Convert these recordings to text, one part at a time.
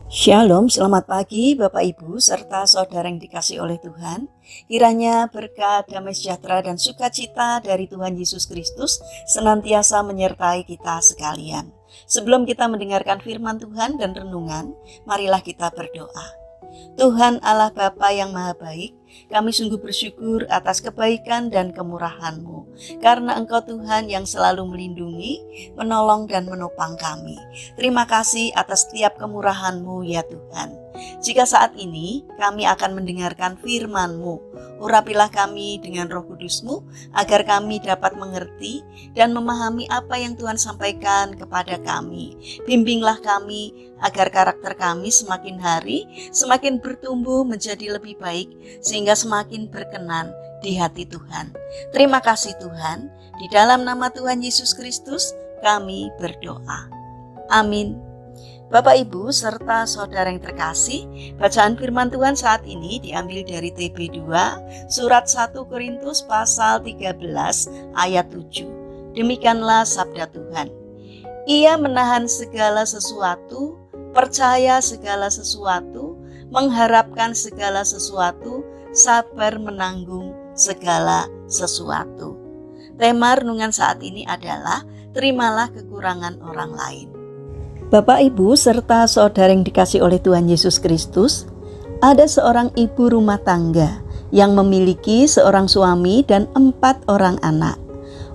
Shalom, selamat pagi Bapak Ibu serta saudara yang dikasihi oleh Tuhan. Kiranya berkat, damai sejahtera dan sukacita dari Tuhan Yesus Kristus senantiasa menyertai kita sekalian. Sebelum kita mendengarkan firman Tuhan dan renungan, marilah kita berdoa. Tuhan Allah Bapa yang Maha Baik, kami sungguh bersyukur atas kebaikan dan kemurahan-Mu, karena Engkau Tuhan yang selalu melindungi, menolong dan menopang kami. Terima kasih atas setiap kemurahan-Mu ya Tuhan. Jika saat ini kami akan mendengarkan firman-Mu, urapilah kami dengan Roh Kudus-Mu agar kami dapat mengerti dan memahami apa yang Tuhan sampaikan kepada kami. Bimbinglah kami agar karakter kami semakin hari semakin bertumbuh menjadi lebih baik sehingga semakin berkenan di hati Tuhan. Terima kasih Tuhan, di dalam nama Tuhan Yesus Kristus kami berdoa. Amin. Bapak Ibu serta saudara yang terkasih, bacaan firman Tuhan saat ini diambil dari TB2 surat 1 Korintus pasal 13 ayat 7. Demikianlah sabda Tuhan. Ia menahan segala sesuatu, percaya segala sesuatu, mengharapkan segala sesuatu, sabar menanggung segala sesuatu. Tema renungan saat ini adalah terimalah kekurangan orang lain. Bapak, Ibu, serta saudara yang dikasihi oleh Tuhan Yesus Kristus, ada seorang ibu rumah tangga yang memiliki seorang suami dan 4 orang anak.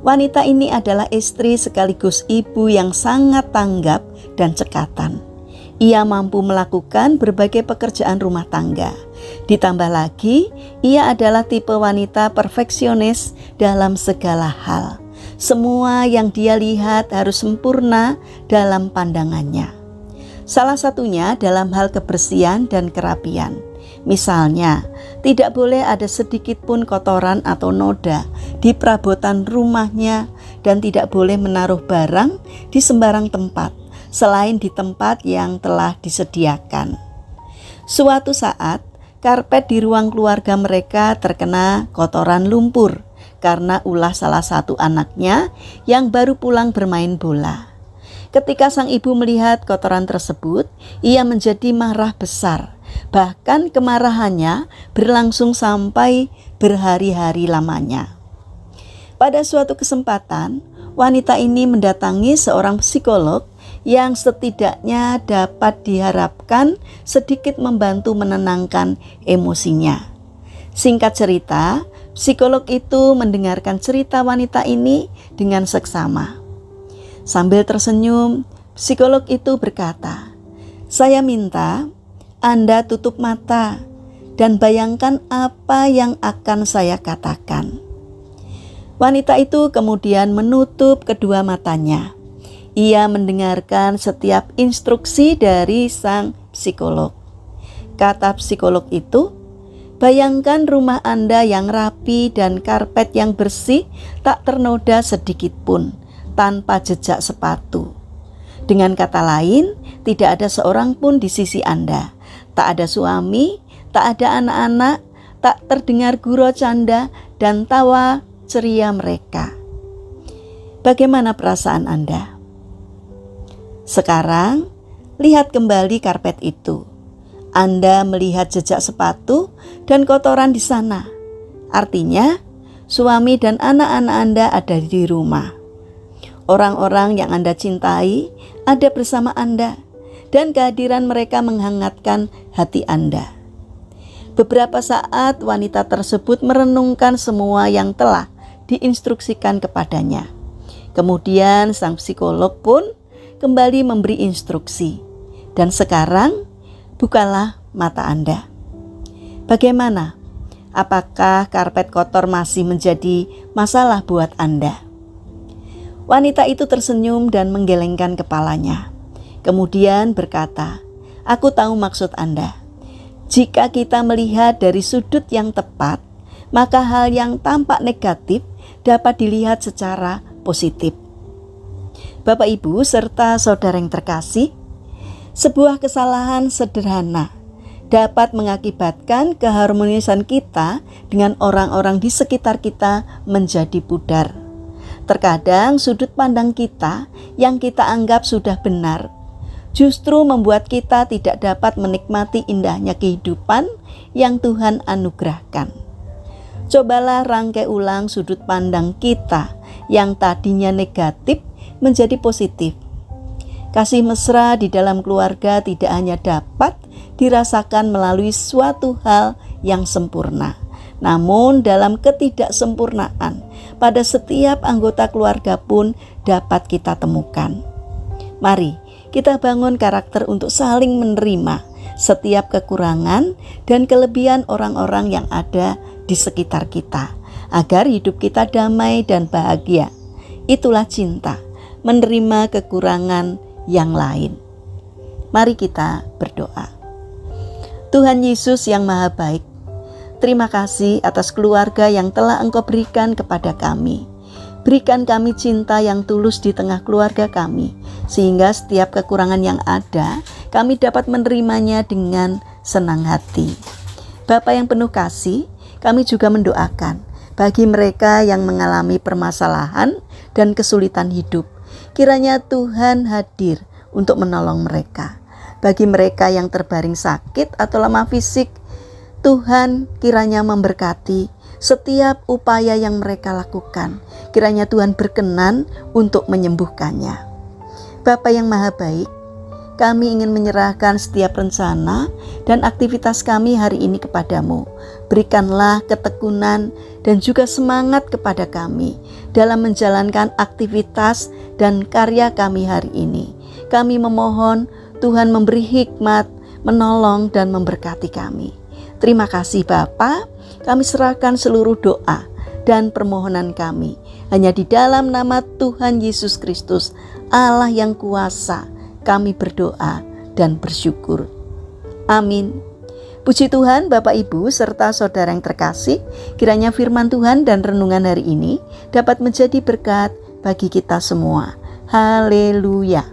Wanita ini adalah istri sekaligus ibu yang sangat tanggap dan cekatan. Ia mampu melakukan berbagai pekerjaan rumah tangga. Ditambah lagi, ia adalah tipe wanita perfeksionis dalam segala hal. Semua yang dia lihat harus sempurna dalam pandangannya. Salah satunya dalam hal kebersihan dan kerapian. Misalnya, tidak boleh ada sedikit pun kotoran atau noda di perabotan rumahnya dan tidak boleh menaruh barang di sembarang tempat selain di tempat yang telah disediakan. Suatu saat, karpet di ruang keluarga mereka terkena kotoran lumpur karena ulah salah satu anaknya yang baru pulang bermain bola. Ketika sang ibu melihat kotoran tersebut, ia menjadi marah besar. Bahkan kemarahannya berlangsung sampai berhari-hari lamanya. Pada suatu kesempatan, wanita ini mendatangi seorang psikolog yang setidaknya dapat diharapkan sedikit membantu menenangkan emosinya. Singkat cerita, psikolog itu mendengarkan cerita wanita ini dengan seksama. Sambil tersenyum, psikolog itu berkata, "Saya minta Anda tutup mata dan bayangkan apa yang akan saya katakan." Wanita itu kemudian menutup kedua matanya. Ia mendengarkan setiap instruksi dari sang psikolog. Kata psikolog itu, "Bayangkan rumah Anda yang rapi dan karpet yang bersih, tak ternoda sedikit pun, tanpa jejak sepatu. Dengan kata lain, tidak ada seorang pun di sisi Anda. Tak ada suami, tak ada anak-anak, tak terdengar gurau canda dan tawa ceria mereka. Bagaimana perasaan Anda? Sekarang, lihat kembali karpet itu. Anda melihat jejak sepatu dan kotoran di sana. Artinya, suami dan anak-anak Anda ada di rumah. Orang-orang yang Anda cintai ada bersama Anda, dan kehadiran mereka menghangatkan hati Anda." Beberapa saat wanita tersebut merenungkan semua yang telah diinstruksikan kepadanya. Kemudian sang psikolog pun kembali memberi instruksi. Dan sekarang, bukalah mata Anda. Bagaimana? Apakah karpet kotor masih menjadi masalah buat Anda? Wanita itu tersenyum dan menggelengkan kepalanya. Kemudian berkata, "Aku tahu maksud Anda. Jika kita melihat dari sudut yang tepat, maka hal yang tampak negatif dapat dilihat secara positif." Bapak, Ibu, serta saudara yang terkasih, sebuah kesalahan sederhana dapat mengakibatkan keharmonisan kita dengan orang-orang di sekitar kita menjadi pudar. Terkadang sudut pandang kita yang kita anggap sudah benar justru membuat kita tidak dapat menikmati indahnya kehidupan yang Tuhan anugerahkan. Cobalah rangkai ulang sudut pandang kita yang tadinya negatif menjadi positif. Kasih mesra di dalam keluarga tidak hanya dapat dirasakan melalui suatu hal yang sempurna, namun dalam ketidaksempurnaan pada setiap anggota keluarga pun dapat kita temukan. Mari kita bangun karakter untuk saling menerima setiap kekurangan dan kelebihan orang-orang yang ada di sekitar kita, agar hidup kita damai dan bahagia. Itulah cinta, menerima kekurangan yang lain. Mari kita berdoa. Tuhan Yesus yang Maha Baik, terima kasih atas keluarga yang telah Engkau berikan kepada kami. Berikan kami cinta yang tulus di tengah keluarga kami, sehingga setiap kekurangan yang ada, kami dapat menerimanya dengan senang hati. Bapa yang penuh kasih, kami juga mendoakan bagi mereka yang mengalami permasalahan dan kesulitan hidup. Kiranya Tuhan hadir untuk menolong mereka. Bagi mereka yang terbaring sakit atau lemah fisik, Tuhan kiranya memberkati setiap upaya yang mereka lakukan. Kiranya Tuhan berkenan untuk menyembuhkannya. Bapa yang Maha Baik, kami ingin menyerahkan setiap rencana dan aktivitas kami hari ini kepadamu. Berikanlah ketekunan dan juga semangat kepada kami dalam menjalankan aktivitas dan karya kami hari ini. Kami memohon Tuhan memberi hikmat, menolong dan memberkati kami. Terima kasih Bapa, kami serahkan seluruh doa dan permohonan kami hanya di dalam nama Tuhan Yesus Kristus, Allah yang kuasa. Kami berdoa dan bersyukur. Amin. Puji Tuhan, Bapak Ibu serta saudara yang terkasih, kiranya firman Tuhan dan renungan hari ini dapat menjadi berkat bagi kita semua. Haleluya.